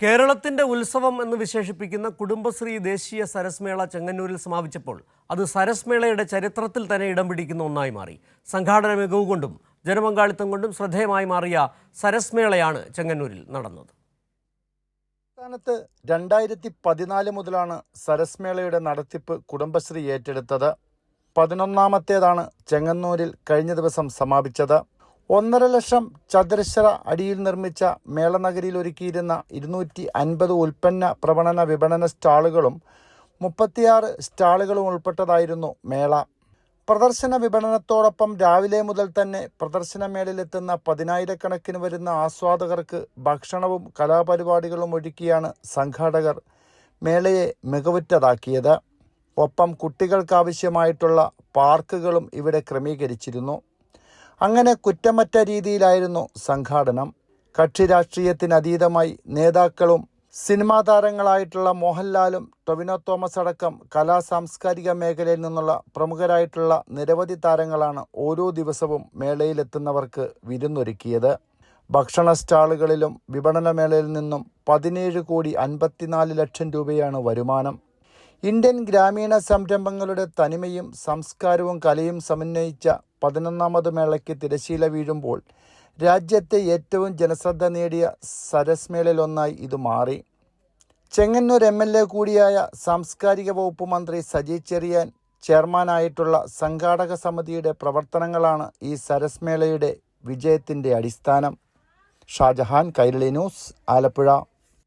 കേരളത്തിന്റെ ഉത്സവം എന്ന് വിശേഷിപ്പിക്കുന്ന കുടുംബശ്രീ ദേശീയ സരസ്മേള ചെങ്ങന്നൂരിൽ സമാപിച്ചപ്പോൾ അത് സരസ്മേളയുടെ ചരിത്രത്തിൽ തന്നെ ഇടം പിടിക്കുന്ന ഒന്നായി മാറി. സംഘാടന മികവ് കൊണ്ടും ജനപങ്കാളിത്തം കൊണ്ടും ശ്രദ്ധേയമായി മാറിയ സരസ്മേളയാണ് ചെങ്ങന്നൂരിൽ നടന്നത്. സംസ്ഥാനത്ത് 2014 മുതലാണ് സരസ്മേളയുടെ നടത്തിപ്പ് കുടുംബശ്രീ ഏറ്റെടുത്തത്. 11ാമത്തേതാണ് ചെങ്ങന്നൂരിൽ കഴിഞ്ഞ ദിവസം സമാപിച്ചത്. 1.5 ലക്ഷം ചതുരശ്ര അടിയിൽ നിർമ്മിച്ച മേളനഗരിയിൽ ഒരുക്കിയിരുന്ന 250 ഉൽപ്പന്ന പ്രവണന വിപണന സ്റ്റാളുകളും 36 സ്റ്റാളുകളും ഉൾപ്പെട്ടതായിരുന്നു മേള. പ്രദർശന വിപണനത്തോടൊപ്പം രാവിലെ മുതൽ തന്നെ പ്രദർശനമേളയിലെത്തുന്ന 10,000-കണക്കിന് വരുന്ന ആസ്വാദകർക്ക് ഭക്ഷണവും കലാപരിപാടികളും ഒരുക്കിയാണ് സംഘാടകർ മേളയെ മികവുറ്റതാക്കിയത്. ഒപ്പം കുട്ടികൾക്കാവശ്യമായിട്ടുള്ള പാർക്കുകളും ഇവിടെ ക്രമീകരിച്ചിരുന്നു. അങ്ങനെ കുറ്റമറ്റ രീതിയിലായിരുന്നു സംഘാടനം. കക്ഷി രാഷ്ട്രീയത്തിനതീതമായി നേതാക്കളും സിനിമാ താരങ്ങളായിട്ടുള്ള മോഹൻലാലും ടൊവിനോ തോമസ് അടക്കം സാംസ്കാരിക മേഖലയിൽ നിന്നുള്ള പ്രമുഖരായിട്ടുള്ള നിരവധി താരങ്ങളാണ് ഓരോ ദിവസവും മേളയിലെത്തുന്നവർക്ക് വിരുന്നൊരുക്കിയത്. ഭക്ഷണ സ്റ്റാളുകളിലും വിപണന മേളയിൽ നിന്നും 17,54 ലക്ഷം രൂപയാണ് വരുമാനം. ഇന്ത്യൻ ഗ്രാമീണ സംരംഭങ്ങളുടെ തനിമയും സംസ്കാരവും കലയും സമന്വയിച്ച 11ാമത് മേളയ്ക്ക് തിരശീല വീഴുമ്പോൾ രാജ്യത്തെ ഏറ്റവും ജനശ്രദ്ധ നേടിയ സരസ്മേളയിലൊന്നായി ഇത് മാറി. ചെങ്ങന്നൂർ MLA കൂടിയായ സാംസ്കാരിക വകുപ്പ് മന്ത്രി സജി ചെറിയാൻ ചെയർമാനായിട്ടുള്ള സംഘാടക സമിതിയുടെ പ്രവർത്തനങ്ങളാണ് ഈ സരസ്മേളയുടെ വിജയത്തിൻ്റെ അടിസ്ഥാനം. ഷാജഹാൻ, കൈരളി ന്യൂസ്, ആലപ്പുഴ.